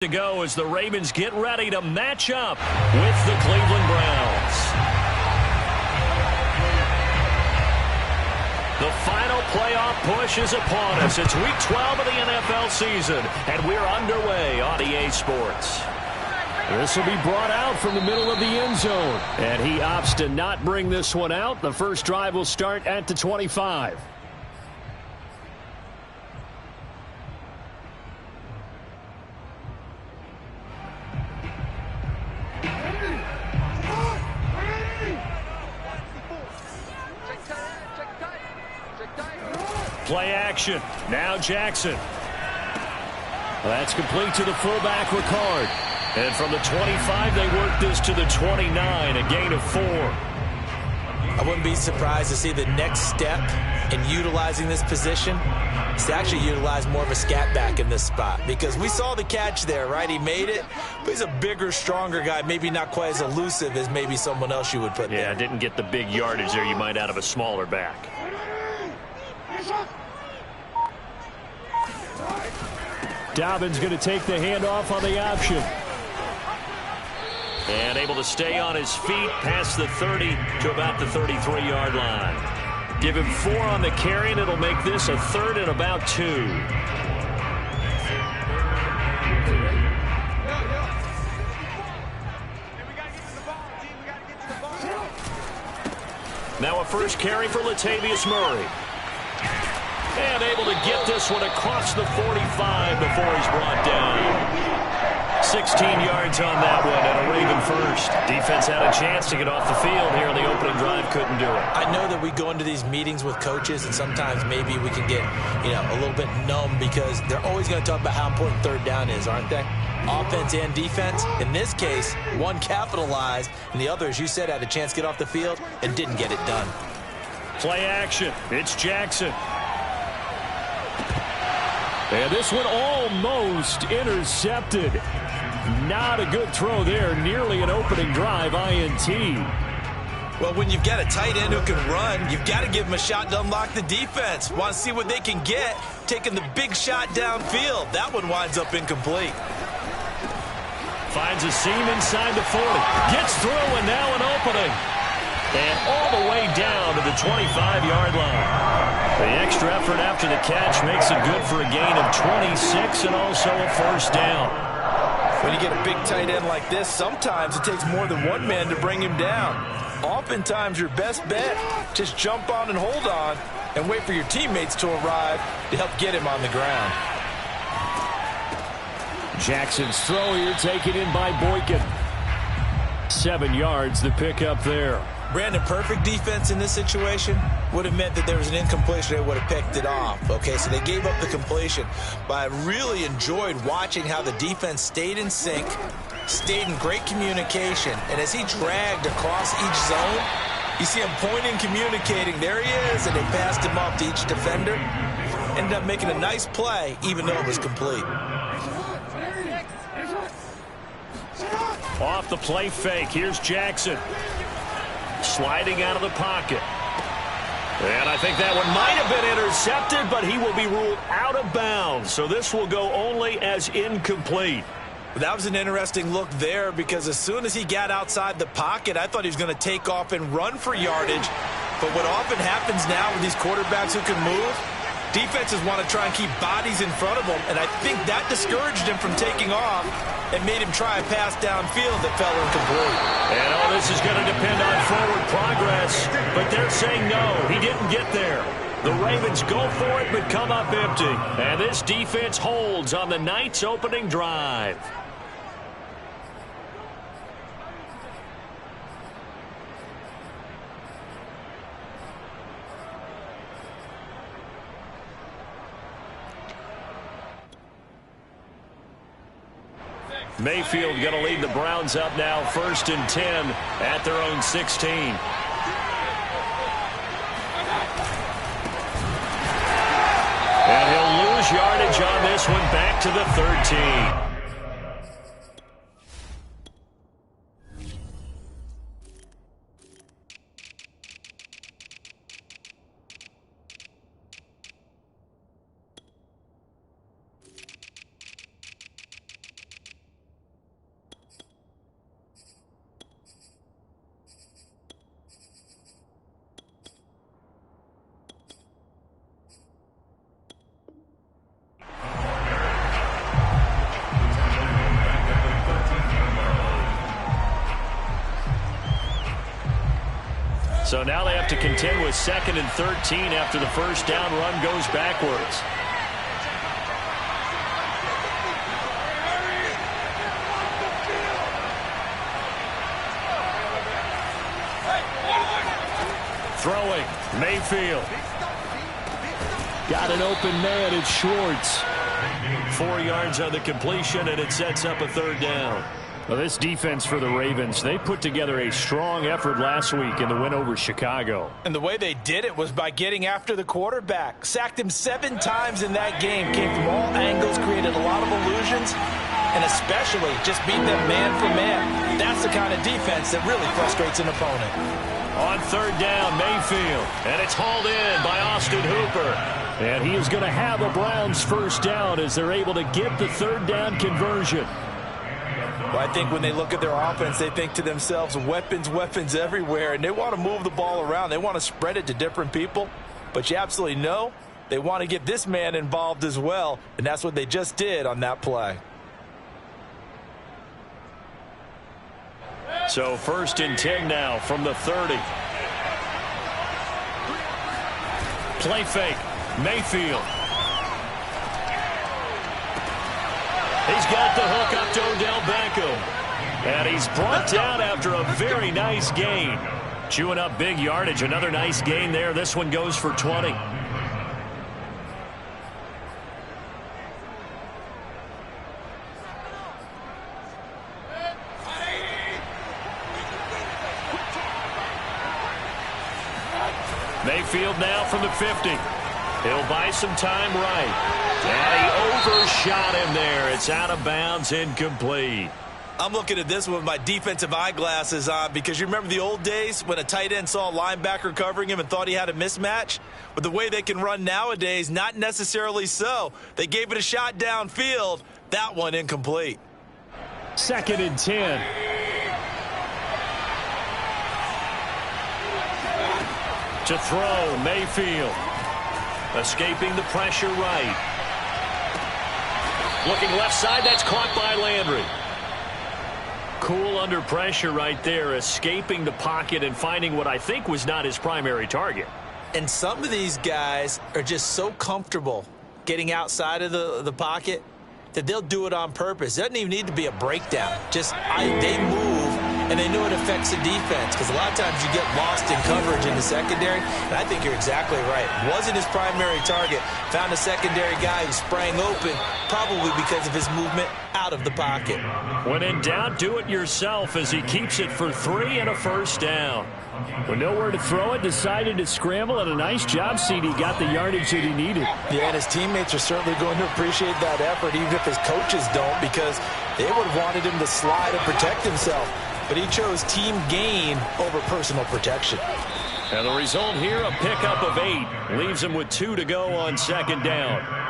To go as the Ravens get ready to match up with the Cleveland Browns. The final playoff push is upon us. It's week 12 of the NFL season, and we're underway on EA Sports. This will be brought out from the middle of the end zone, and he opts to not bring this one out. The first drive will start at the 25. Play action. Now Jackson. That's complete to the fullback, Ricard. And from the 25, they work this to the 29, a gain of 4. I wouldn't be surprised to see the next step in utilizing this position is to actually utilize more of a scat back in this spot. Because we saw the catch there, right? He made it, but he's a bigger, stronger guy, maybe not quite as elusive as maybe someone else you would put there. Yeah, didn't get the big yardage there you might out of a smaller back. Dobbins going to take the handoff on the option. And able to stay on his feet past the 30 to about the 33-yard line. Give him 4 on the carry, and it'll make this a 3rd and about 2. Now a first carry for Latavius Murray. And able to get this one across the 45 before he's brought down. 16 yards on that one and a Raven first. Defense had a chance to get off the field here on the opening drive. Couldn't do it. I know that we go into these meetings with coaches and sometimes maybe we can get, a little bit numb because they're always going to talk about how important third down is, aren't they? Offense and defense. In this case, one capitalized and the other, as you said, had a chance to get off the field and didn't get it done. Play action. It's Jackson. And this one almost intercepted. Not a good throw there. Nearly an opening drive INT. Well, when you've got a tight end who can run, you've got to give him a shot to unlock the defense. Want to see what they can get, taking the big shot downfield. That one winds up incomplete. Finds a seam inside the 40. Gets through, and now an opening. And all the way down to the 25-yard line. The extra effort after the catch makes it good for a gain of 26 and also a first down. When you get a big tight end like this, sometimes it takes more than one man to bring him down. Oftentimes, your best bet, just jump on and hold on and wait for your teammates to arrive to help get him on the ground. Jackson's throw here taken in by Boykin. 7 yards the pickup there. Brandon, perfect defense in this situation would have meant that there was an incompletion. They would have picked it off. Okay, so they gave up the completion. But I really enjoyed watching how the defense stayed in sync, stayed in great communication. And as he dragged across each zone, you see him pointing, communicating. There he is, and they passed him off to each defender. Ended up making a nice play, even though it was complete. Off the play fake. Here's Jackson. Sliding out of the pocket. And I think that one might have been intercepted, but he will be ruled out of bounds. So this will go only as incomplete. That was an interesting look there because as soon as he got outside the pocket, I thought he was going to take off and run for yardage. But what often happens now with these quarterbacks who can move, defenses want to try and keep bodies in front of them, and I think that discouraged him from taking off and made him try a pass downfield that fell incomplete. And all this is going to depend on forward progress, but they're saying no, he didn't get there. The Ravens go for it but come up empty, and this defense holds on the night's opening drive. Mayfield going to lead the Browns up now, 1st and 10 at their own 16. And he'll lose yardage on this one back to the 13. So now they have to contend with 2nd and 13 after the first down run goes backwards. Throwing, Mayfield. Got an open man, it's Schwartz. 4 yards on the completion, and it sets up a 3rd down. Well, this defense for the Ravens, they put together a strong effort last week in the win over Chicago. And the way they did it was by getting after the quarterback. Sacked him 7 times in that game. Came from all angles, created a lot of illusions, and especially just beat them man for man. That's the kind of defense that really frustrates an opponent. On 3rd down, Mayfield, and it's hauled in by Austin Hooper. And he is going to have the Browns' first down as they're able to get the 3rd down conversion. Well, I think when they look at their offense, they think to themselves, weapons, weapons everywhere, and they want to move the ball around. They want to spread it to different people, but you absolutely know they want to get this man involved as well, and that's what they just did on that play. So 1st and 10 now from the 30. Play fake. Mayfield. He's got the hook up to Odell Beckham. And he's brought down after a very nice gain. Chewing up big yardage. Another nice gain there. This one goes for 20. Mayfield now from the 50. He'll buy some time right. And he overshot him there. It's out of bounds, incomplete. I'm looking at this with my defensive eyeglasses on because you remember the old days when a tight end saw a linebacker covering him and thought he had a mismatch? But the way they can run nowadays, not necessarily so. They gave it a shot downfield. That one incomplete. 2nd and 10. To throw, Mayfield. Escaping the pressure right. Looking left side, that's caught by Landry. Cool under pressure right there, escaping the pocket and finding what I think was not his primary target. And some of these guys are just so comfortable getting outside of the pocket that they'll do it on purpose. It doesn't even need to be a breakdown. Just they move, and they know it affects the defense because a lot of times you get lost in coverage in the secondary, and I think you're exactly right. Wasn't his primary target. Found a secondary guy who sprang open, probably because of his movement out of the pocket. When in doubt, do it yourself as he keeps it for 3 and a 1st down. With nowhere to throw it, decided to scramble, and a nice job, CD got the yardage that he needed. Yeah, and his teammates are certainly going to appreciate that effort, even if his coaches don't, because they would have wanted him to slide and protect himself. But he chose team gain over personal protection. And the result here, a pickup of 8. Leaves him with 2 to go on 2nd down.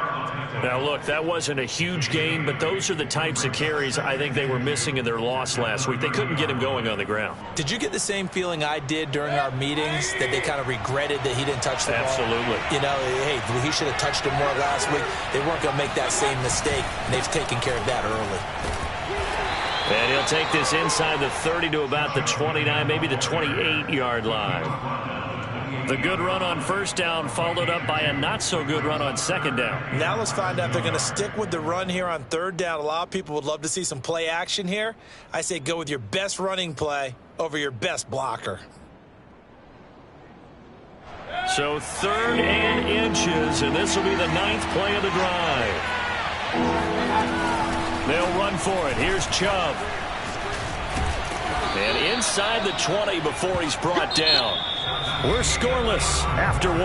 Now, look, that wasn't a huge gain, but those are the types of carries I think they were missing in their loss last week. They couldn't get him going on the ground. Did you get the same feeling I did during our meetings, that they kind of regretted that he didn't touch the ball? Absolutely. You know, hey, he should have touched him more last week. They weren't going to make that same mistake, and they've taken care of that early. And he'll take this inside the 30 to about the 29, maybe the 28-yard line. The good run on 1st down followed up by a not-so-good run on 2nd down. Now let's find out if they're going to stick with the run here on 3rd down. A lot of people would love to see some play action here. I say go with your best running play over your best blocker. So 3rd and inches, and this will be the 9th play of the drive. They'll run for it. Here's Chubb. And inside the 20 before he's brought down. We're scoreless after 1.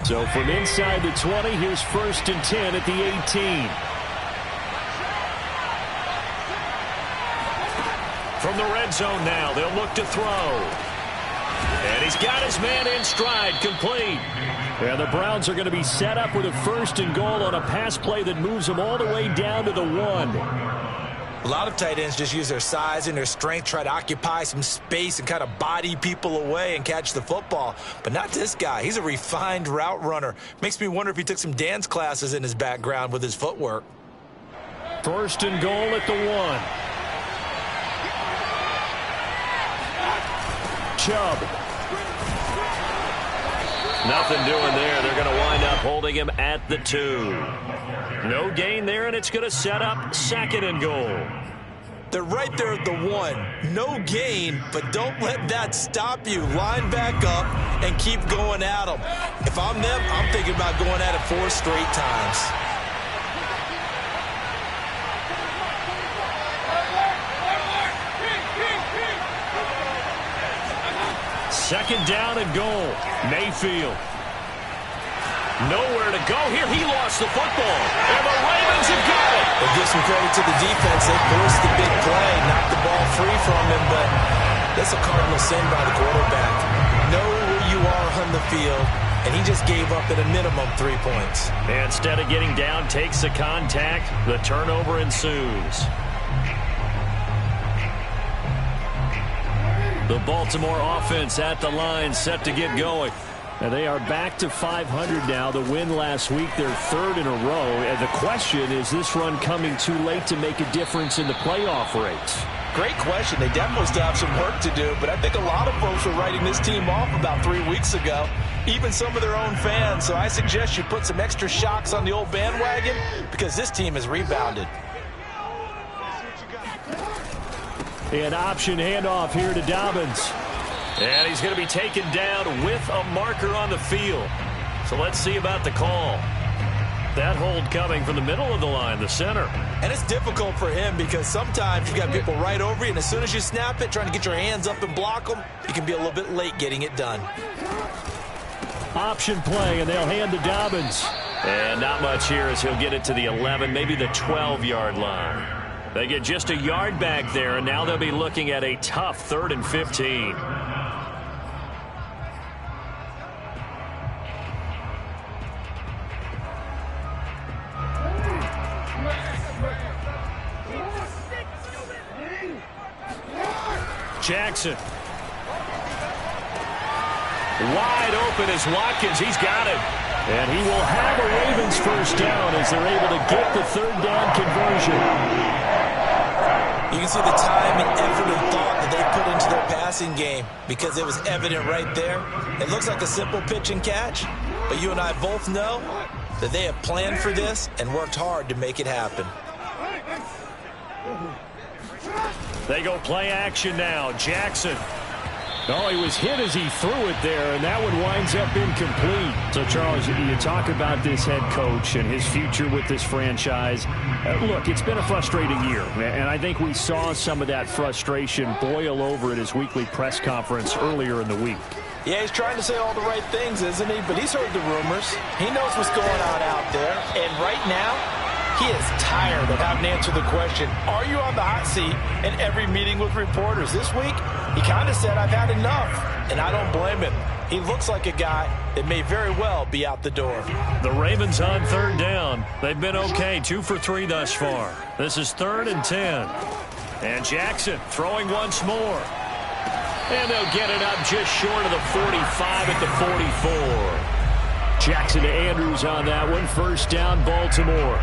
So from inside the 20, here's 1st and 10 at the 18. From the red zone now, they'll look to throw. And he's got his man in stride, complete. And the Browns are going to be set up with a 1st and goal on a pass play that moves them all the way down to the 1. A lot of tight ends just use their size and their strength, try to occupy some space and kind of body people away and catch the football. But not this guy. He's a refined route runner. Makes me wonder if he took some dance classes in his background with his footwork. First and goal at the 1. Chubb. Nothing doing there. They're going to wind up holding him at the 2. No gain there, and it's going to set up second and goal. They're right there at the 1. No gain, but don't let that stop you. Line back up and keep going at them. If I'm them, I'm thinking about going at it 4 straight times. Second down and goal. Mayfield. Nowhere to go here. He lost the football. And the Ravens have got it. We'll give some credit to the defense. They forced the big play, knocked the ball free from him, but that's a cardinal sin by the quarterback. Know where you are on the field, and he just gave up at a minimum 3 points. And instead of getting down, takes the contact. The turnover ensues. The Baltimore offense at the line, set to get going. And they are back to 500 now. The win last week, their 3rd in a row. And the question, is this run coming too late to make a difference in the playoff race? Great question. They definitely still have some work to do, but I think a lot of folks were writing this team off about 3 weeks ago, even some of their own fans. So I suggest you put some extra shocks on the old bandwagon because this team has rebounded. An option handoff here to Dobbins. And he's going to be taken down with a marker on the field. So let's see about the call. That hold coming from the middle of the line, the center. And it's difficult for him because sometimes you've got people right over you, and as soon as you snap it, trying to get your hands up and block them, you can be a little bit late getting it done. Option play, and they'll hand to Dobbins. And not much here as he'll get it to the 11, maybe the 12-yard line. They get just a yard back there, and now they'll be looking at a tough 3rd and 15. Jackson. Wide open is Watkins. He's got it. And he will have a Ravens first down as they're able to get the 3rd down conversion. You can see the time and effort and thought that they put into their passing game because it was evident right there. It looks like a simple pitch and catch, but you and I both know that they have planned for this and worked hard to make it happen. They go play action now. Jackson. Oh, he was hit as he threw it there, and that one winds up incomplete. So, Charles, you talk about this head coach and his future with this franchise. Look, it's been a frustrating year, and I think we saw some of that frustration boil over at his weekly press conference earlier in the week. Yeah, he's trying to say all the right things, isn't he? But he's heard the rumors. He knows what's going on out there, and right now, he is tired of having to answer the question, are you on the hot seat in every meeting with reporters? This week, he kind of said, I've had enough, and I don't blame him. He looks like a guy that may very well be out the door. The Ravens on 3rd down. They've been okay, 2 for 3 thus far. This is 3rd and 10. And Jackson throwing once more. And they'll get it up just short of the 45 at the 44. Jackson to Andrews on that one. First down, Baltimore.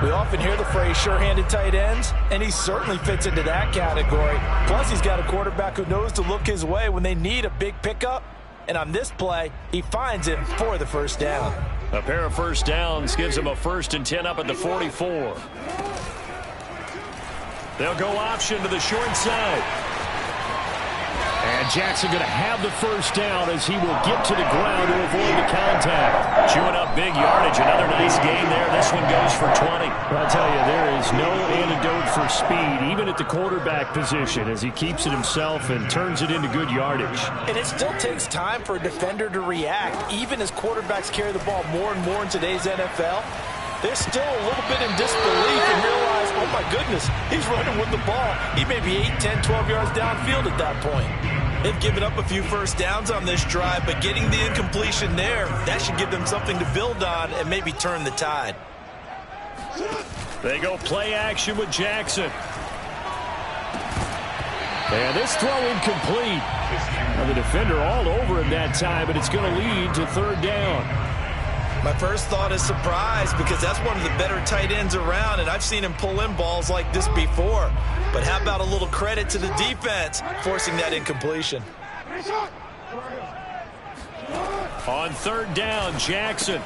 We often hear the phrase sure-handed tight ends, and he certainly fits into that category. Plus, he's got a quarterback who knows to look his way when they need a big pickup. And on this play, he finds him for the first down. A pair of first downs gives him a 1st and 10 up at the 44. They'll go option to the short side. And Jackson going to have the first down as he will get to the ground to avoid the contact. Chewing up big yardage. Another nice gain there. This one goes for 20. I'll tell you, there is no antidote for speed, even at the quarterback position, as he keeps it himself and turns it into good yardage. And it still takes time for a defender to react, even as quarterbacks carry the ball more and more in today's NFL. They're still a little bit in disbelief and realize, oh my goodness, he's running with the ball. He may be 8, 10, 12 yards downfield at that point. They've given up a few first downs on this drive, but getting the incompletion there, that should give them something to build on and maybe turn the tide. They go play action with Jackson. And this throw incomplete. Now the defender all over him that time, but it's going to lead to third down. My first thought is surprise, because that's one of the better tight ends around, and I've seen him pull in balls like this before. But how about a little credit to the defense forcing that incompletion? On third down, Jackson.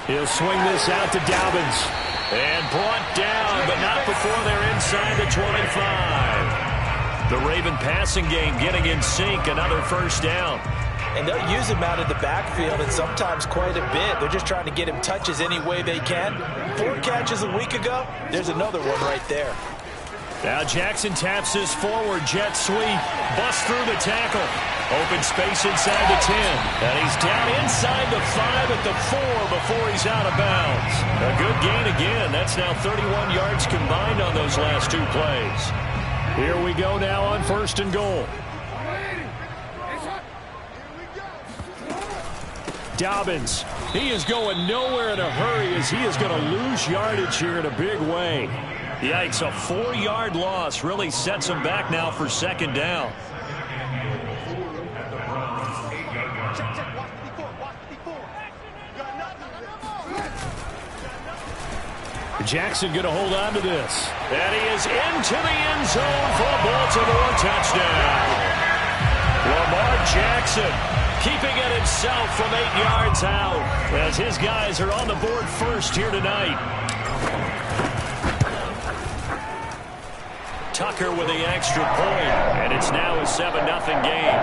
He'll swing this out to Dobbins. And brought down, but not before they're inside the 25. The Raven passing game getting in sync, another first down. And they'll use him out of the backfield, and sometimes quite a bit. They're just trying to get him touches any way they can. 4 catches a week ago, there's another one right there. Now Jackson taps his forward jet sweep. Busts through the tackle. Open space inside the 10. And he's down inside the 5 at the 4 before he's out of bounds. A good gain again. That's now 31 yards combined on those last 2 plays. Here we go now on first and goal. Dobbins. He is going nowhere in a hurry as he is going to lose yardage here in a big way. Yikes, a 4-yard loss really sets him back now for second down. Jackson going to hold on to this. And he is into the end zone for a Baltimore touchdown. Lamar Jackson keeping it himself from 8 yards out as his guys are on the board first here tonight. Tucker with the extra point, and it's now a 7-0 game.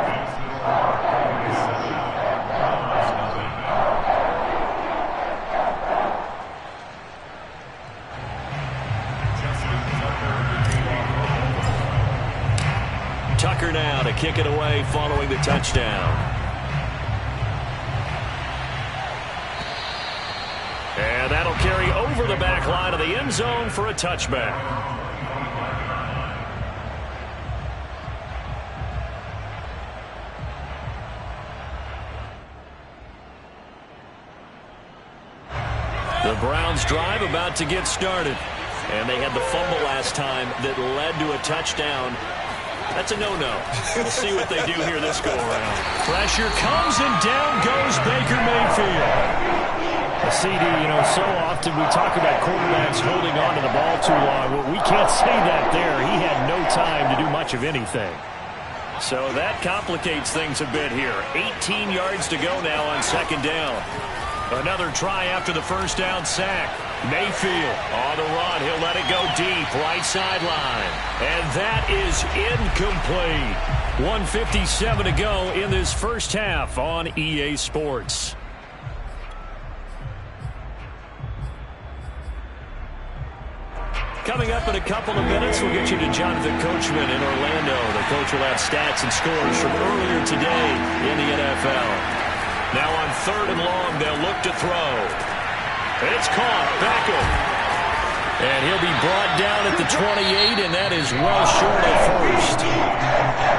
Tucker now to kick it away following the touchdown. And that'll carry over the back line of the end zone for a touchback. The Browns drive about to get started. And they had the fumble last time that led to a touchdown. That's a no-no. We'll see what they do here this go-around. Pressure comes, and down goes Baker Mayfield. CD, so often we talk about quarterbacks holding on to the ball too long. Well, we can't say that there. He had no time to do much of anything. So that complicates things a bit here. 18 yards to go now on second down. Another try after the first down sack. Mayfield on the run. He'll let it go deep, right sideline. And that is incomplete. 1:57 to go in this first half on EA Sports. Coming up in a couple of minutes, we'll get you to Jonathan Coachman in Orlando. The coach will have stats and scores from earlier today in the NFL. Now on third and long, they'll look to throw. It's caught. Beckham. And he'll be brought down at the 28, and that is well short of first.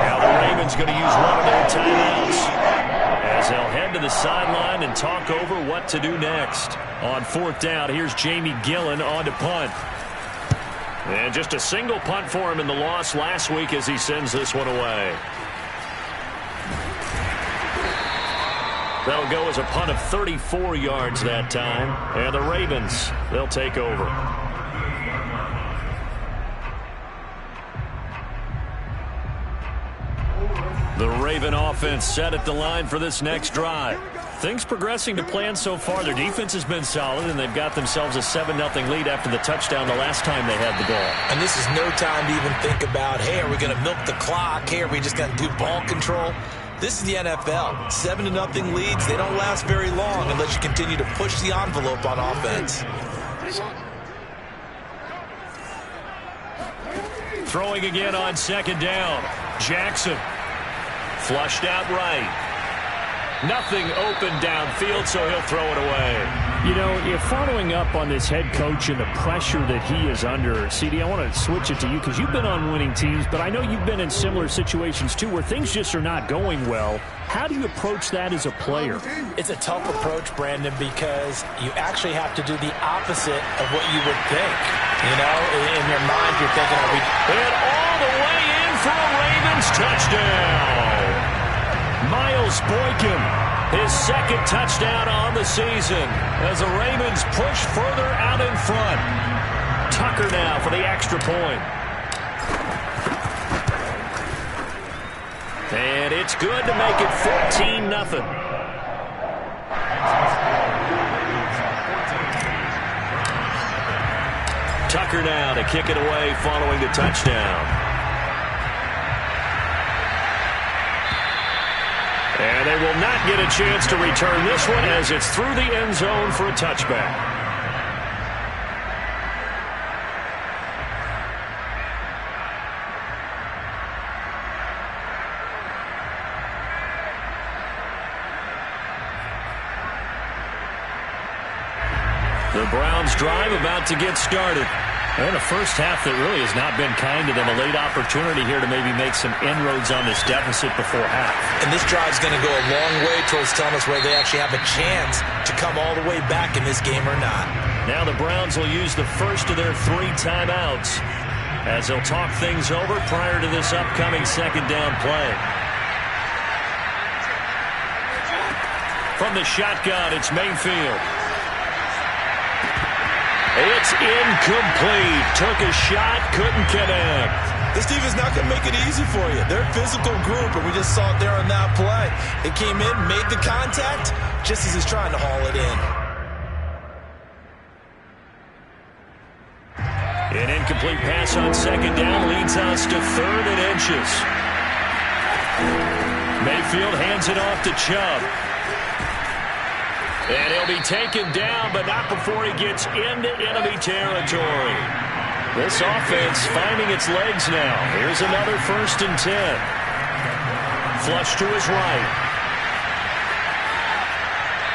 Now the Ravens going to use one of their timeouts as they'll head to the sideline and talk over what to do next. On fourth down, here's Jamie Gillen on to punt. And just a single punt for him in the loss last week as he sends this one away. That'll go as a punt of 34 yards that time. And the Ravens, they'll take over. The Raven offense set at the line for this next drive. Things progressing to plan so far. Their defense has been solid, and they've got themselves a 7-0 lead after the touchdown the last time they had the ball. And this is no time to even think about, hey, are we going to milk the clock? Hey, are we just going to do ball control? This is the NFL. 7-0 leads, they don't last very long unless you continue to push the envelope on offense. Throwing again on second down. Jackson. Flushed out right. Nothing open downfield, so he'll throw it away. If following up on this head coach and the pressure that he is under, CD, I want to switch it to you because you've been on winning teams, but I know you've been in similar situations too where things just are not going well. How do you approach that as a player? It's a tough approach, Brandon, because you actually have to do the opposite of what you would think. You know, in your mind, you're thinking, are we... And all the way in for a Ravens touchdown. Miles Boykin, his second touchdown on the season as the Ravens push further out in front. Tucker now for the extra point. And it's good to make it 14-0. Tucker now to kick it away following the touchdown. And they will not get a chance to return this one as it's through the end zone for a touchback. The Browns drive about to get started. And a first half that really has not been kind to them. A late opportunity here to maybe make some inroads on this deficit before half. And this drive's going to go a long way towards telling us whether they actually have a chance to come all the way back in this game or not. Now the Browns will use the first of their 3 timeouts as they'll talk things over prior to this upcoming second down play. From the shotgun, it's Mayfield. It's incomplete. Took a shot, couldn't connect. This team is not going to make it easy for you. They're a physical group, and we just saw it there on that play. It came in, made the contact, just as he's trying to haul it in. An incomplete pass on second down leads us to 3rd and inches. Mayfield hands it off to Chubb. And he'll be taken down, but not before he gets into enemy territory. This offense finding its legs now. Here's another 1st and 10. Flush to his right.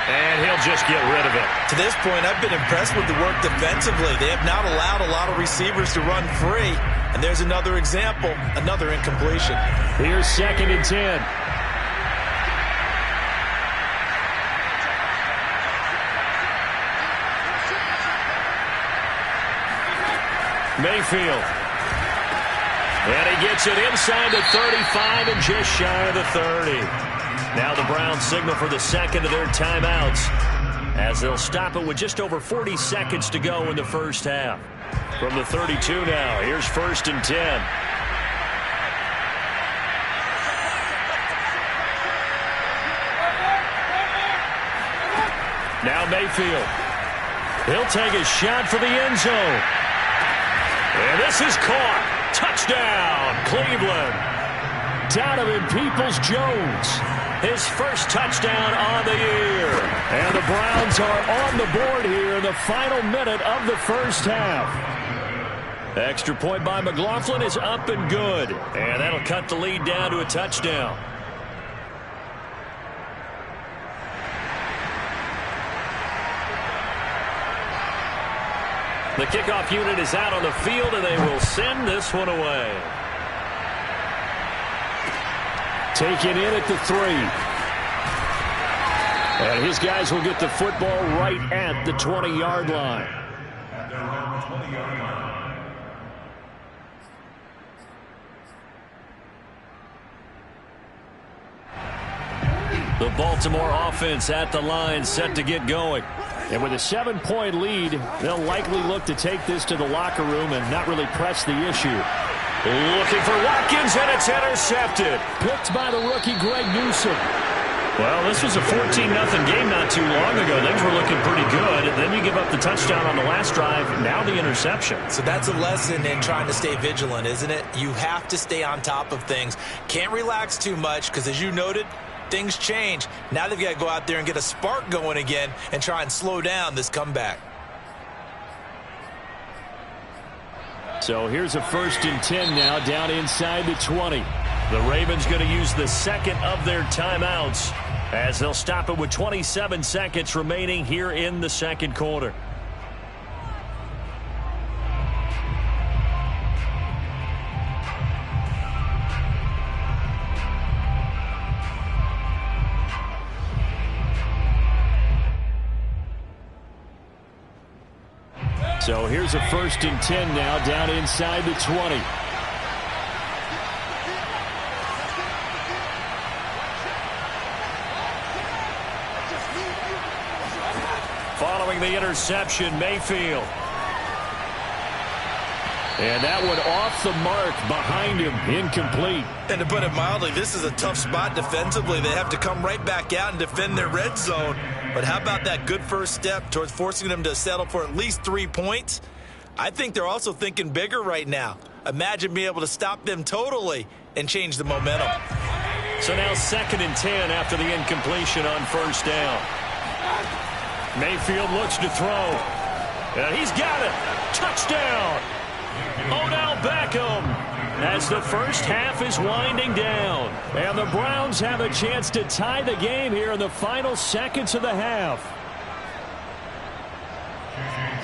And he'll just get rid of it. To this point, I've been impressed with the work defensively. They have not allowed a lot of receivers to run free. And there's another example, another incompletion. Here's 2nd and 10. Mayfield. And he gets it inside the 35 and just shy of the 30. Now the Browns signal for the second of their timeouts as they'll stop it with just over 40 seconds to go in the first half. From the 32 now, here's 1st and 10. Now Mayfield. He'll take a shot for the end zone. And this is caught. Touchdown, Cleveland. Donovan Peoples-Jones, his first touchdown on the year. And the Browns are on the board here in the final minute of the first half. Extra point by McLaughlin is up and good. And that'll cut the lead down to a touchdown. The kickoff unit is out on the field, and they will send this one away. Taken in at the 3. And his guys will get the football right at the 20-yard line. The Baltimore offense at the line set to get going. And with a 7-point lead, they'll likely look to take this to the locker room and not really press the issue. Looking for Watkins, and it's intercepted. Picked by the rookie Greg Newsome. Well, this was a 14-0 game not too long ago. Things were looking pretty good. And then you give up the touchdown on the last drive. Now the interception. So that's a lesson in trying to stay vigilant, isn't it? You have to stay on top of things. Can't relax too much because, as you noted, things change. Now they've got to go out there and get a spark going again and try and slow down this comeback. So here's a 1st and 10 now down inside the 20. The Ravens going to use the second of their timeouts as they'll stop it with 27 seconds remaining here in the second quarter. So here's a 1st and 10 now down inside the 20. Following the interception, Mayfield. And that one off the mark behind him, incomplete. And to put it mildly, this is a tough spot defensively. They have to come right back out and defend their red zone. But how about that good first step towards forcing them to settle for at least 3 points? I think they're also thinking bigger right now. Imagine being able to stop them totally and change the momentum. So now 2nd and 10 after the incompletion on 1st down. Mayfield looks to throw. And he's got it. Touchdown. Odell Beckham as the first half is winding down. And the Browns have a chance to tie the game here in the final seconds of the half.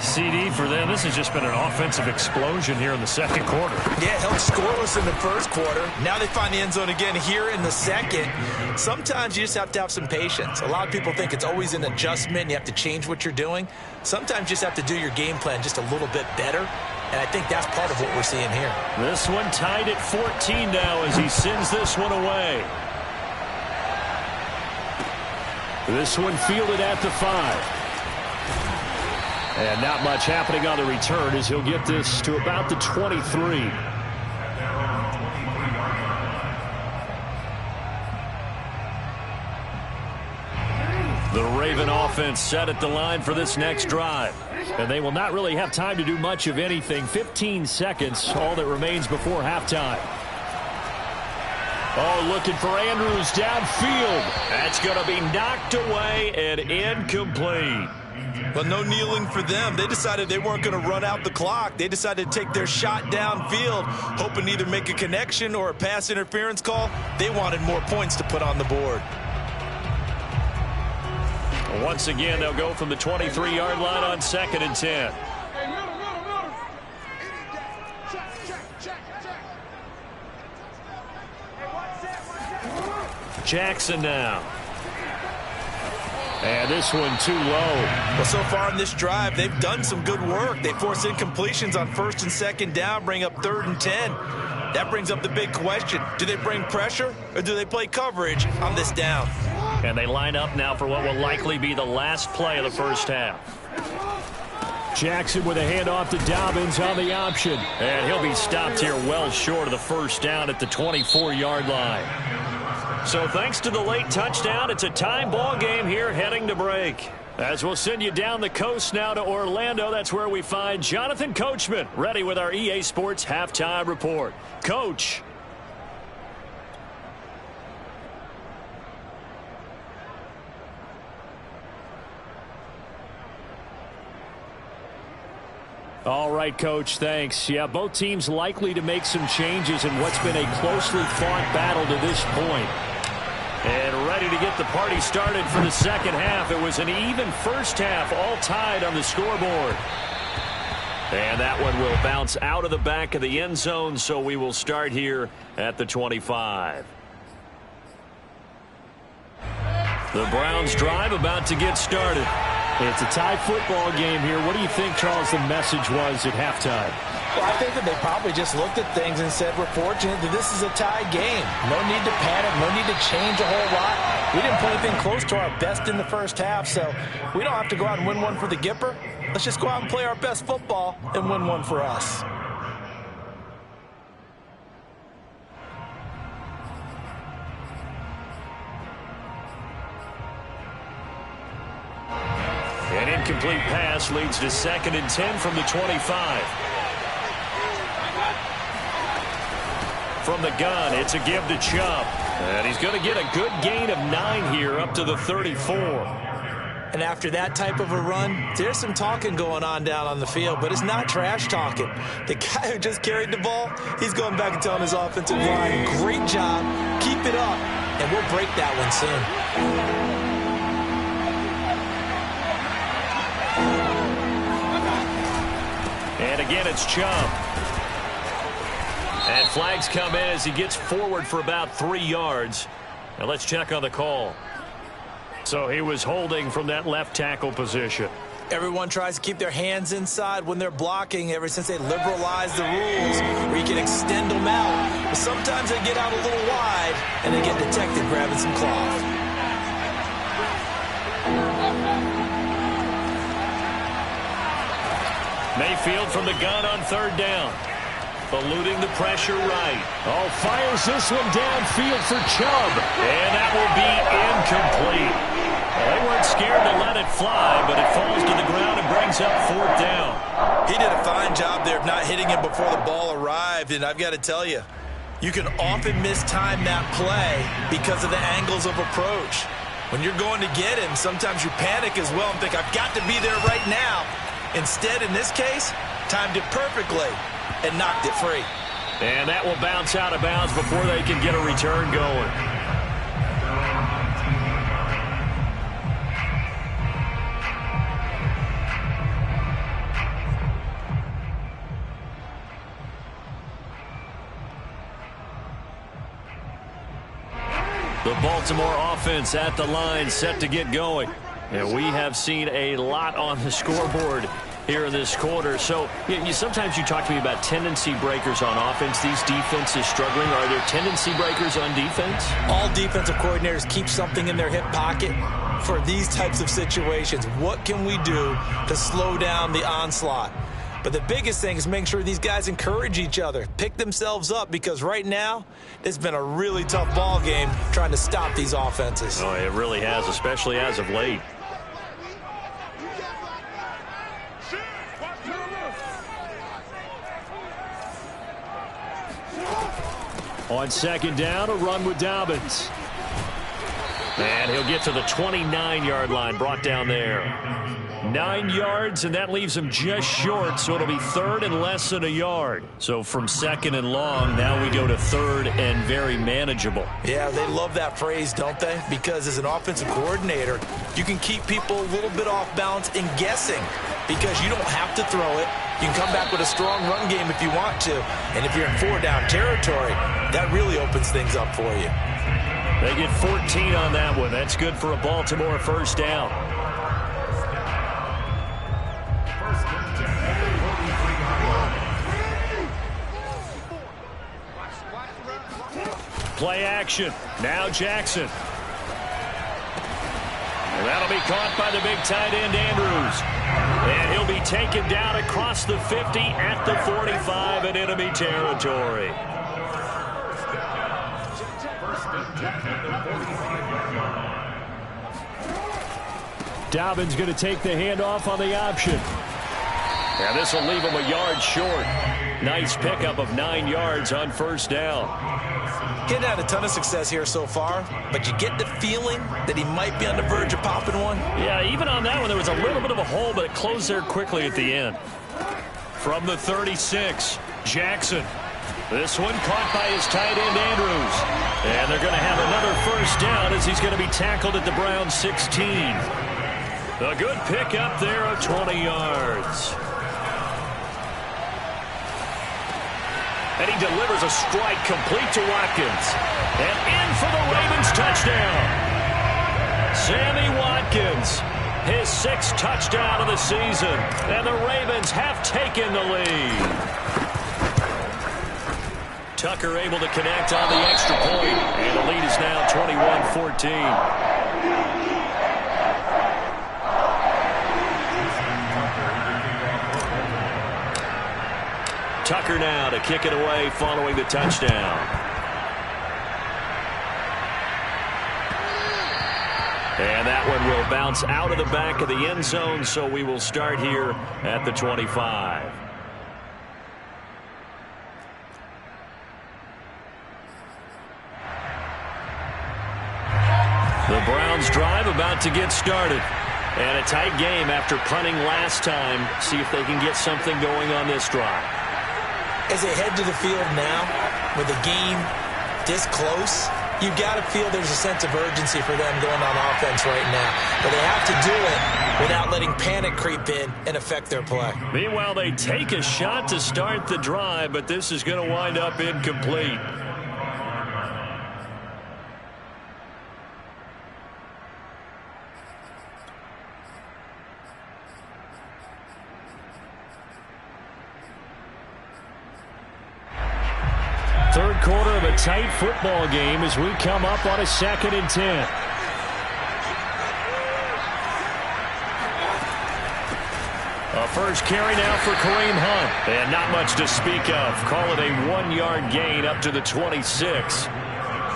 CD for them, this has just been an offensive explosion here in the 2nd quarter. Yeah, held scoreless in the 1st quarter. Now they find the end zone again here in the 2nd. Sometimes you just have to have some patience. A lot of people think it's always an adjustment. You have to change what you're doing. Sometimes you just have to do your game plan just a little bit better. And I think that's part of what we're seeing here. This one tied at 14 now as he sends this one away. This one fielded at the 5. And not much happening on the return as he'll get this to about the 23. The Raven offense set at the line for this next drive. And they will not really have time to do much of anything. 15 seconds, all that remains before halftime. Oh, looking for Andrews downfield. That's going to be knocked away and incomplete. But no kneeling for them. They decided they weren't going to run out the clock. They decided to take their shot downfield, hoping to either make a connection or a pass interference call. They wanted more points to put on the board. Once again, they'll go from the 23-yard line on 2nd and 10. Jackson now. And this one too low. Well, so far in this drive, they've done some good work. They force incompletions on 1st and 2nd down, bring up 3rd and 10. That brings up the big question. Do they bring pressure or do they play coverage on this down? And they line up now for what will likely be the last play of the first half. Jackson with a handoff to Dobbins on the option. And he'll be stopped here well short of the first down at the 24-yard line. So thanks to the late touchdown, it's a tie ball game here heading to break. As we'll send you down the coast now to Orlando, that's where we find Jonathan Coachman ready with our EA Sports Halftime Report. Coach. All right, Coach, thanks. Yeah, both teams likely to make some changes in what's been a closely fought battle to this point. And ready to get the party started for the second half. It was an even first half, all tied on the scoreboard. And that one will bounce out of the back of the end zone, so we will start here at the 25. The Browns drive about to get started. It's a tie football game here. What do you think, Charles, the message was at halftime? Well, I think that they probably just looked at things and said, we're fortunate that this is a tie game. No need to panic. No need to change a whole lot. We didn't play anything close to our best in the first half, so we don't have to go out and win one for the Gipper. Let's just go out and play our best football and win one for us. An incomplete pass leads to 2nd and 10 from the 25. From the gun, it's a give to Chubb. And he's going to get a good gain of 9 here up to the 34. And after that type of a run, there's some talking going on down on the field, but it's not trash talking. The guy who just carried the ball, he's going back and telling his offensive line, great job, keep it up, and we'll break that one soon. And again, it's Chubb. And flags come in as he gets forward for about 3 yards. Now let's check on the call. So he was holding from that left tackle position. Everyone tries to keep their hands inside when they're blocking ever since they liberalized the rules where you can extend them out. But sometimes they get out a little wide and they get detected grabbing some cloth. Mayfield from the gun on third down. Eluding the pressure right. Oh, fires this one downfield for Chubb. And that will be incomplete. Well, they weren't scared to let it fly, but it falls to the ground and brings up fourth down. He did a fine job there of not hitting him before the ball arrived, and I've got to tell you, you can often mistime that play because of the angles of approach. When you're going to get him, sometimes you panic as well and think, I've got to be there right now. Instead, in this case, timed it perfectly and knocked it free. And that will bounce out of bounds before they can get a return going. The Baltimore offense at the line, set to get going. And we have seen a lot on the scoreboard here in this quarter. So sometimes you talk to me about tendency breakers on offense. These defenses struggling. Are there tendency breakers on defense? All defensive coordinators keep something in their hip pocket for these types of situations. What can we do to slow down the onslaught? But the biggest thing is make sure these guys encourage each other, pick themselves up, because right now it's been a really tough ball game trying to stop these offenses. Oh, it really has, especially as of late. On second down, a run with Dobbins. And he'll get to the 29-yard line, brought down there. 9 yards, and that leaves him just short, so it'll be third and less than a yard. So from second and long, now we go to third and very manageable. Yeah, they love that phrase, don't they? Because as an offensive coordinator, you can keep people a little bit off balance and guessing because you don't have to throw it. You can come back with a strong run game if you want to. And if you're in four-down territory, that really opens things up for you. They get 14 on that one. That's good for a Baltimore first down. Play action. Now Jackson. And that'll be caught by the big tight end, Andrews. And he'll be taken down across the 50 at the 45 in enemy territory. Dobbins going to take the handoff on the option. And this will leave him a yard short. Nice pickup of 9 yards on first down. He hadn't had a ton of success here so far, but you get the feeling that he might be on the verge of popping one. Yeah, even on that one, there was a little bit of a hole, but it closed there quickly at the end. From the 36, Jackson. This one caught by his tight end, Andrews. And they're going to have another first down as he's going to be tackled at the Browns 16. A good pickup there of 20 yards. And he delivers a strike complete to Watkins. And in for the Ravens touchdown. Sammy Watkins, his 6th touchdown of the season. And the Ravens have taken the lead. Tucker able to connect on the extra point. And the lead is now 21-14. Tucker now to kick it away following the touchdown. And that one will bounce out of the back of the end zone, so we will start here at the 25. The Browns drive about to get started. And a tight game after punting last time. See if they can get something going on this drive. As they head to the field now, with the game this close, you've got to feel there's a sense of urgency for them going on offense right now. But they have to do it without letting panic creep in and affect their play. Meanwhile, they take a shot to start the drive, but this is going to wind up incomplete. tight football game as we come up on a 2nd and 10. A first carry now for Kareem Hunt. And not much to speak of. Call it a 1-yard gain up to the 26.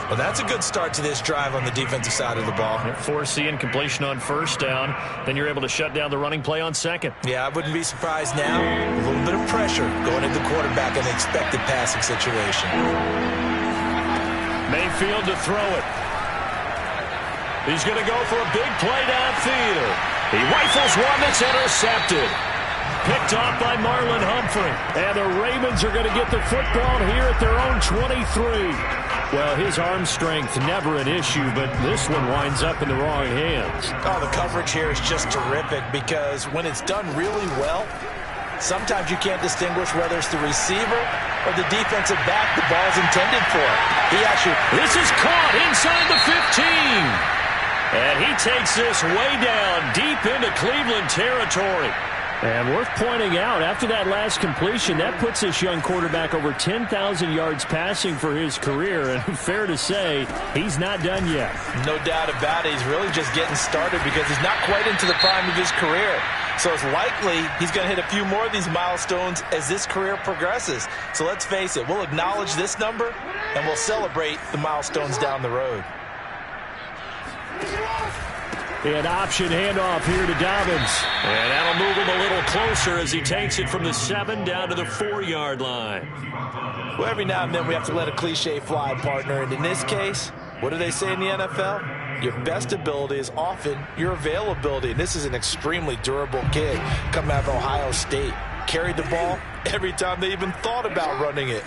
Well, that's a good start to this drive on the defensive side of the ball. Forcing completion on 1st down. Then you're able to shut down the running play on 2nd. Yeah, I wouldn't be surprised now. A little bit of pressure going into the quarterback in the expected passing situation. Mayfield to throw it. He's going to go for a big play downfield. He rifles one that's intercepted. Picked off by Marlon Humphrey. And the Ravens are going to get the football here at their own 23. Well, his arm strength never an issue, but this one winds up in the wrong hands. Oh, the coverage here is just terrific because when it's done really well, sometimes you can't distinguish whether it's the receiver or the defensive back the ball's intended for. This is caught inside the 15. And he takes this way down deep into Cleveland territory. And worth pointing out, after that last completion, that puts this young quarterback over 10,000 yards passing for his career. And fair to say, he's not done yet. No doubt about it. He's really just getting started because he's not quite into the prime of his career. So it's likely he's going to hit a few more of these milestones as this career progresses. So let's face it, we'll acknowledge this number and we'll celebrate the milestones down the road. An option handoff here to Dobbins. And that'll move him a little closer as he takes it from the 7 down to the 4-yard line. Well, every now and then we have to let a cliche fly, partner. And in this case, what do they say in the NFL? Your best ability is often your availability. And this is an extremely durable kid coming out of Ohio State. Carried the ball every time they even thought about running it.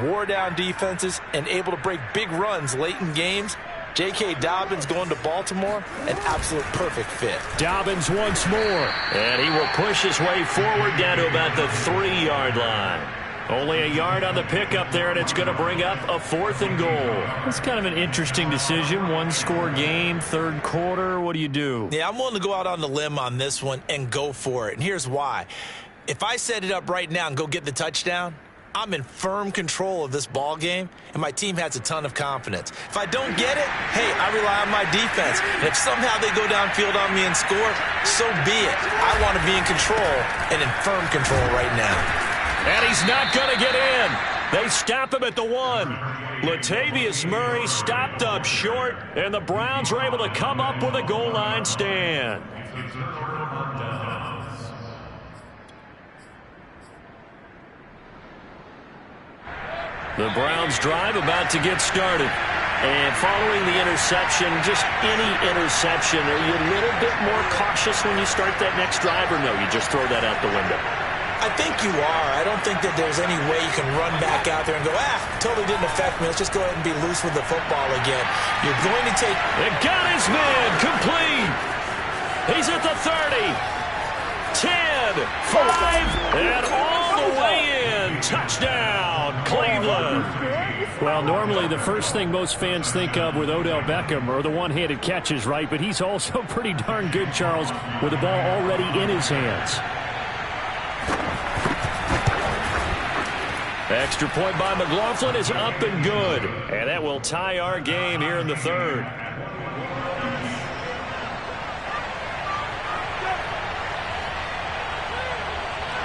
Wore down defenses and able to break big runs late in games. J.K. Dobbins going to Baltimore, an absolute perfect fit. Dobbins once more. And he will push his way forward down to about the 3-yard line. Only a yard on the pickup there, and it's going to bring up a 4th and goal. It's kind of an interesting decision. 1-score game, 3rd quarter. What do you do? Yeah, I'm willing to go out on the limb on this one and go for it. And here's why. If I set it up right now and go get the touchdown, I'm in firm control of this ball game, and my team has a ton of confidence. If I don't get it, hey, I rely on my defense. And if somehow they go downfield on me and score, so be it. I want to be in control and in firm control right now. And he's not going to get in. They stop him at the 1. Latavius Murray stopped up short, and the Browns were able to come up with a goal line stand. The Browns drive about to get started. And following the interception, just any interception, are you a little bit more cautious when you start that next drive, or no, you just throw that out the window? I think you are. I don't think that there's any way you can run back out there and go, totally didn't affect me. Let's just go ahead and be loose with the football again. You're going to take... It got his man complete. He's at the 30. 10, 5, and all the way in. Touchdown, Cleveland. Well, normally the first thing most fans think of with Odell Beckham are the one-handed catches, right? But he's also pretty darn good, Charles, with the ball already in his hands. Extra point by McLaughlin is up and good. And that will tie our game here in the 3rd.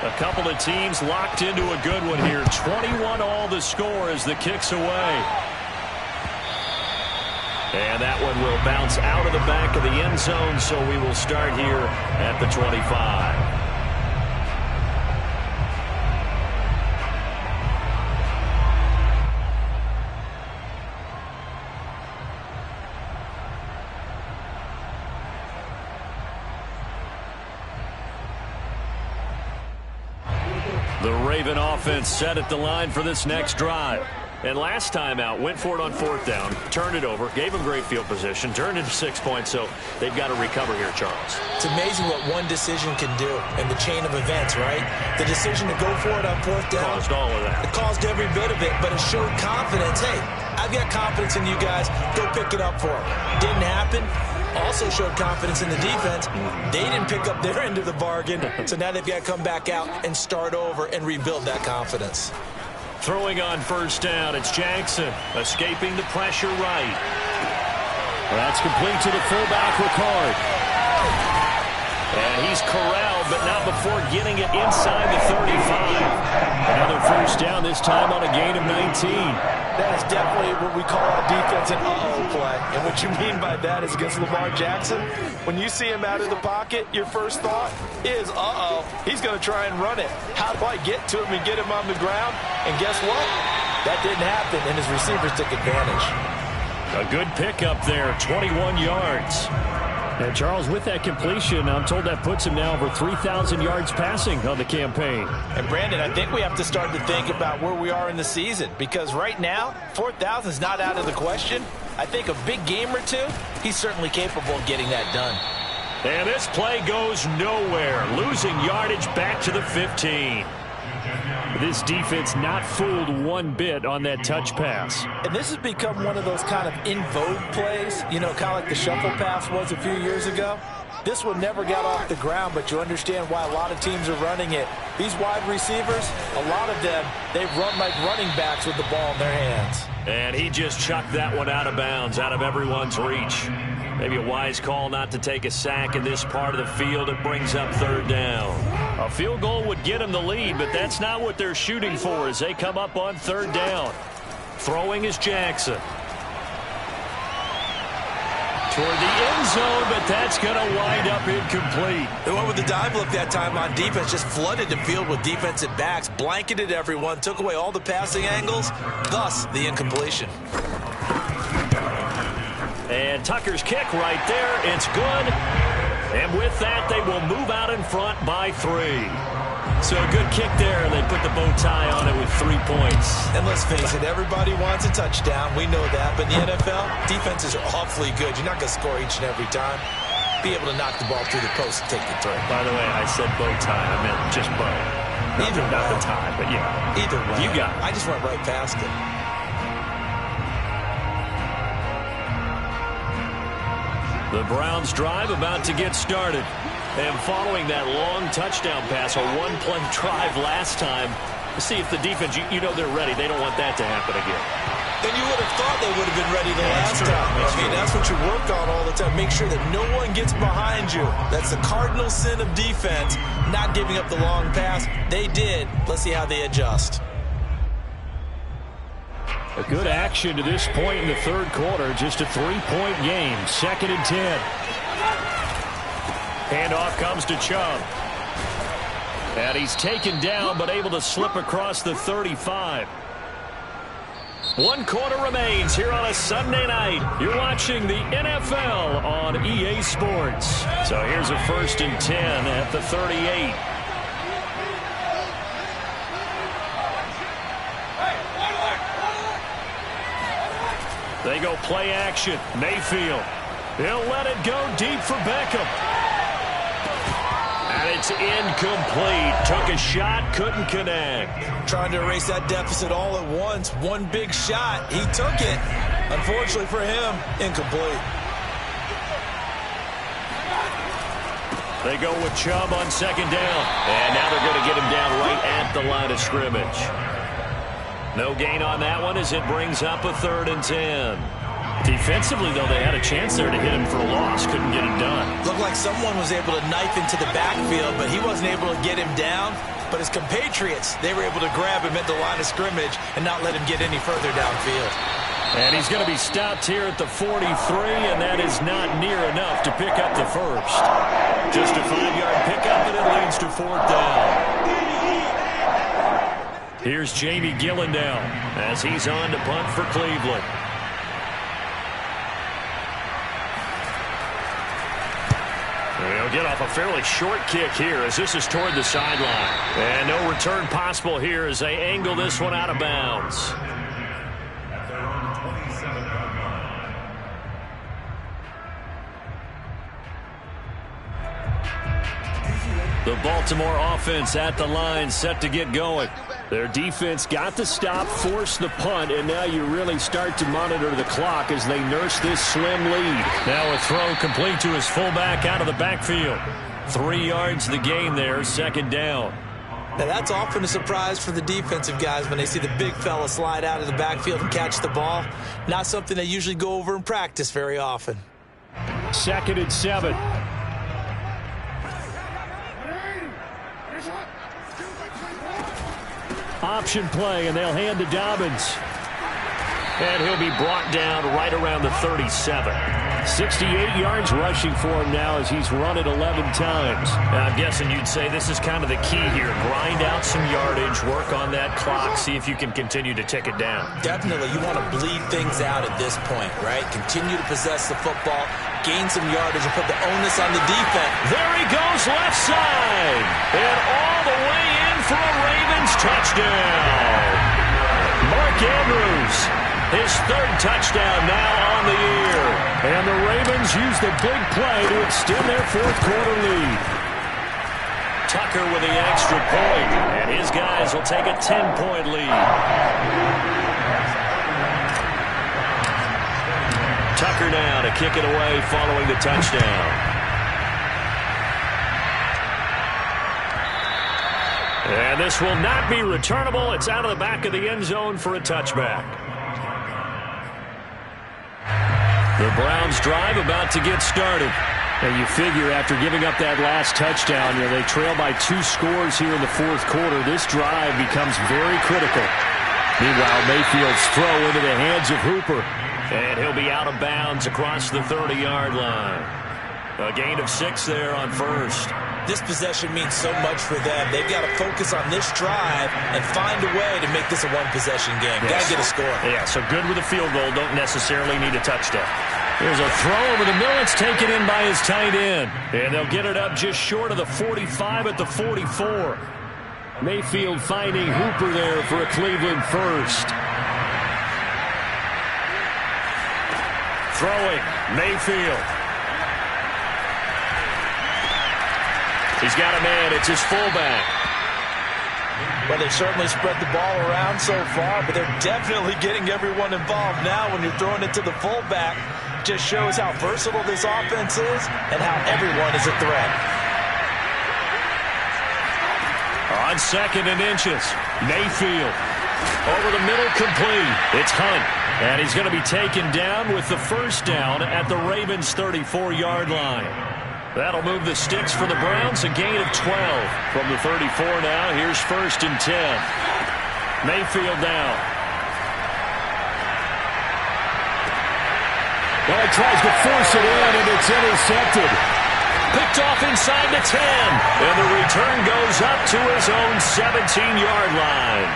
A couple of teams locked into a good one here. 21 all the score as the kick's away. And that one will bounce out of the back of the end zone, so we will start here at the 25. The Raven offense set at the line for this next drive. And last time out, went for it on 4th down, turned it over, gave them great field position, turned into 6 points, so they've got to recover here, Charles. It's amazing what one decision can do in the chain of events, right? The decision to go for it on 4th down. Caused all of that. It caused every bit of it, but it showed confidence. Hey, I've got confidence in you guys. Go pick it up for them. Didn't happen. Also showed confidence in the defense. They didn't pick up their end of the bargain, so now they've got to come back out and start over and rebuild that confidence. Throwing on first down, it's Jackson, escaping the pressure right. That's complete to the fullback, Ricard. And he's corralled, but not before getting it inside the 35. Another first down, this time on a gain of 19. That is definitely what we call our defense an uh-oh play. And what you mean by that is against Lamar Jackson, when you see him out of the pocket, your first thought is, uh-oh, he's going to try and run it. How do I get to him and get him on the ground? And guess what? That didn't happen, and his receivers took advantage. A good pickup there, 21 yards. And Charles, with that completion, I'm told that puts him now over 3,000 yards passing on the campaign. And Brandon, I think we have to start to think about where we are in the season, because right now, 4,000 is not out of the question. I think a big game or two, he's certainly capable of getting that done. And this play goes nowhere, losing yardage back to the 15. This defense not fooled one bit on that touch pass. And this has become one of those kind of in vogue plays, you know, kind of like the shuffle pass was a few years ago. This one never got off the ground, but you understand why a lot of teams are running it. These wide receivers, a lot of them, they run like running backs with the ball in their hands. And he just chucked that one out of bounds, out of everyone's reach. Maybe a wise call not to take a sack in this part of the field. It brings up third down. A field goal would get him the lead, but that's not what they're shooting for as they come up on third down. Throwing is Jackson. Toward the end zone, but that's going to wind up incomplete. They went with the dive look that time on defense, just flooded the field with defensive backs, blanketed everyone, took away all the passing angles, thus the incompletion. And Tucker's kick right there. It's good. And with that, they will move out in front by 3. So a good kick there. They put the bow tie on it with 3 points. And let's face it, everybody wants a touchdown. We know that. But in the NFL, defenses are awfully good. You're not going to score each and every time. Be able to knock the ball through the post and take the throw. By the way, I said bow tie. I meant just bow. Not the tie, but yeah. Either way. You got it. I just went right past it. The Browns drive about to get started. And following that long touchdown pass, a one-play drive last time, to see if the defense, you know they're ready. They don't want that to happen again. Then you would have thought they would have been ready the last time. I mean, that's what you work on all the time. Make sure that no one gets behind you. That's the cardinal sin of defense, not giving up the long pass. They did. Let's see how they adjust. A good action to this point in the third quarter. Just a 3-point game. 2nd and 10. Handoff comes to Chubb. And he's taken down but able to slip across the 35. 1 quarter remains here on a Sunday night. You're watching the NFL on EA Sports. So here's a 1st and 10 at the 38. They go play action. Mayfield. He'll let it go deep for Beckham. And it's incomplete. Took a shot, couldn't connect. Trying to erase that deficit all at once. One big shot. He took it. Unfortunately for him, incomplete. They go with Chubb on 2nd down. And now they're going to get him down right at the line of scrimmage. No gain on that one as it brings up a 3rd and 10. Defensively, though, they had a chance there to hit him for a loss. Couldn't get it done. Looked like someone was able to knife into the backfield, but he wasn't able to get him down. But his compatriots, they were able to grab him at the line of scrimmage and not let him get any further downfield. And he's going to be stopped here at the 43, and that is not near enough to pick up the first. Just a 5-yard pickup, and it leads to 4th down. Here's Jamie Gillen down as he's on to punt for Cleveland. He'll get off a fairly short kick here as this is toward the sideline. And no return possible here as they angle this one out of bounds. The Baltimore offense at the line, set to get going. Their defense got the stop, forced the punt, and now you really start to monitor the clock as they nurse this slim lead. Now a throw complete to his fullback out of the backfield. 3 yards the gain there, 2nd down. Now, that's often a surprise for the defensive guys when they see the big fella slide out of the backfield and catch the ball. Not something they usually go over in practice very often. 2nd and 7. Option play, and they'll hand to Dobbins. And he'll be brought down right around the 37. 68 yards rushing for him now as he's run it 11 times. Now, I'm guessing you'd say this is kind of the key here. Grind out some yardage, work on that clock, see if you can continue to tick it down. Definitely, you want to bleed things out at this point, right? Continue to possess the football, gain some yardage, and put the onus on the defense. There he goes, left side. And all the way in for a Ravens touchdown. Mark Andrews, his 3rd touchdown now on the year. And the Ravens use the big play to extend their 4th quarter lead. Tucker with the extra point, and his guys will take a 10-point lead. Tucker now to kick it away following the touchdown. And this will not be returnable. It's out of the back of the end zone for a touchback. The Browns drive about to get started. And you figure after giving up that last touchdown, they trail by 2 scores here in the 4th quarter. This drive becomes very critical. Meanwhile, Mayfield's throw into the hands of Hooper. And he'll be out of bounds across the 30-yard line. A gain of 6 there on 1st. This possession means so much for them. They've got to focus on this drive and find a way to make this a one-possession game. Yes. Got to get a score. Yeah, so good with a field goal. Don't necessarily need a touchdown. There's a throw over the middle. It's taken in by his tight end. And they'll get it up just short of the 45 at the 44. Mayfield finding Hooper there for a Cleveland first. Throwing, Mayfield. He's got a man. It's his fullback. Well, they've certainly spread the ball around so far, but they're definitely getting everyone involved now when you're throwing it to the fullback. Just shows how versatile this offense is and how everyone is a threat. On 2nd and inches, Mayfield. Over the middle, complete. It's Hunt. And he's going to be taken down with the 1st down at the Ravens' 34-yard line. That'll move the sticks for the Browns, a gain of 12. From the 34 now, here's 1st and 10. Mayfield now. Well, he tries to force it in, and it's intercepted. Picked off inside the 10. And the return goes up to his own 17-yard line.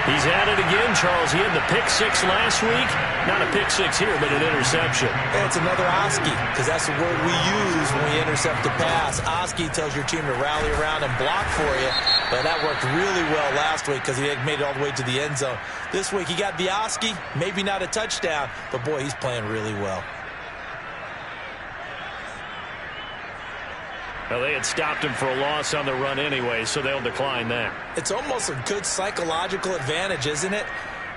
He's at it again, Charles. He had the pick 6 last week. Not a pick 6 here, but an interception. It's another Oski, because that's the word we use when we intercept the pass. Oski tells your team to rally around and block for you, but that worked really well last week because he made it all the way to the end zone. This week he got the Oski, maybe not a touchdown, but boy, he's playing really well. Well, they had stopped him for a loss on the run anyway, so they'll decline that. It's almost a good psychological advantage, isn't it?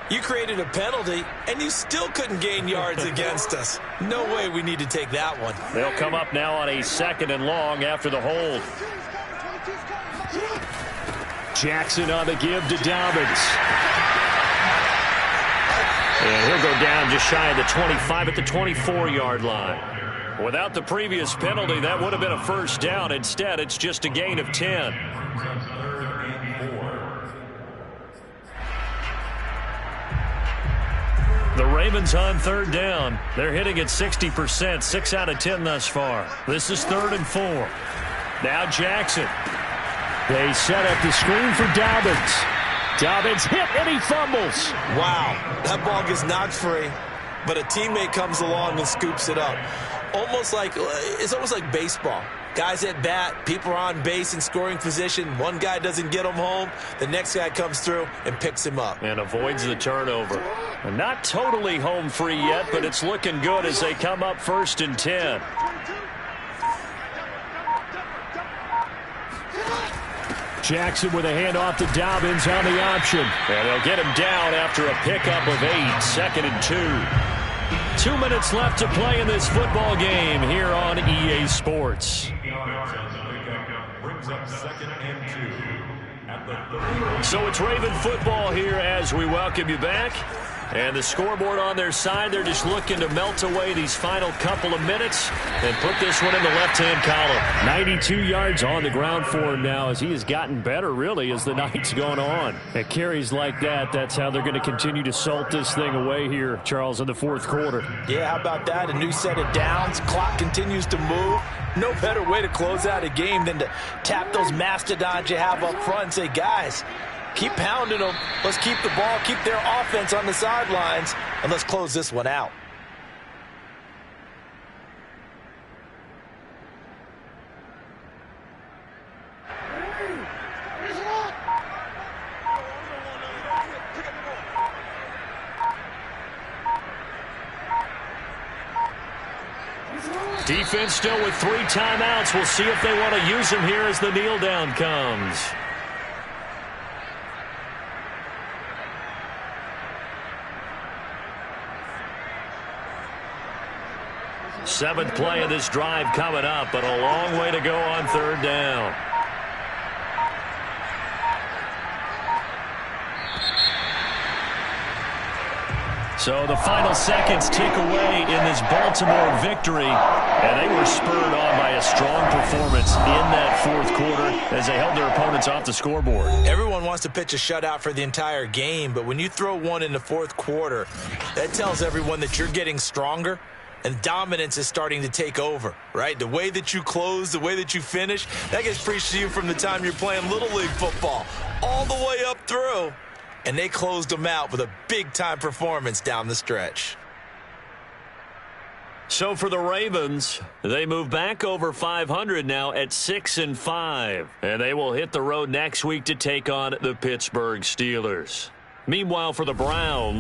You created a penalty, and you still couldn't gain yards against us. No way we need to take that one. They'll come up now on a 2nd and long after the hold. Jackson on the give to Dobbins. And he'll go down just shy of the 25 at the 24-yard line. Without the previous penalty, that would have been a 1st down. Instead, it's just a gain of 10. The Ravens on 3rd down. They're hitting at 60%, 6 out of 10 thus far. This is 3rd and 4. Now Jackson. They set up the screen for Dobbins. Dobbins hit, and he fumbles. Wow, that ball gets knocked free, but a teammate comes along and scoops it up. It's almost like baseball. Guys at bat, people are on base in scoring position. One guy doesn't get him home. The next guy comes through and picks him up. And avoids the turnover. And not totally home free yet, but it's looking good as they come up 1st and 10. Jackson with a handoff to Dobbins on the option. And they'll get him down after a pickup of 8, 2nd and 2. 2 minutes left to play in this football game here on EA Sports. Brings up 2nd and 2 So it's Raven football here as we welcome you back. And the scoreboard on their side, they're just looking to melt away these final couple of minutes and put this one in the left-hand column. 92 yards on the ground for him now as he has gotten better, really, as the night's gone on. At carries like that, that's how they're going to continue to salt this thing away here, Charles, in the fourth quarter. Yeah, how about that? A new set of downs. Clock continues to move. No better way to close out a game than to tap those mastodons you have up front and say, guys, keep pounding them. Let's keep the ball, keep their offense on the sidelines, and let's close this one out. Defense still with 3 timeouts. We'll see if they want to use them here as the kneel down comes. Seventh play of this drive coming up, but a long way to go on third down. So the final seconds tick away in this Baltimore victory, and they were spurred on by a strong performance in that fourth quarter as they held their opponents off the scoreboard. Everyone wants to pitch a shutout for the entire game, but when you throw one in the fourth quarter, that tells everyone that you're getting stronger and dominance is starting to take over, right? The way that you close, the way that you finish, that gets preached to you from the time you're playing Little League football all the way up through. And they closed them out with a big-time performance down the stretch. So for the Ravens, they move back over 500 now at 6-5. And they will hit the road next week to take on the Pittsburgh Steelers. Meanwhile, for the Browns,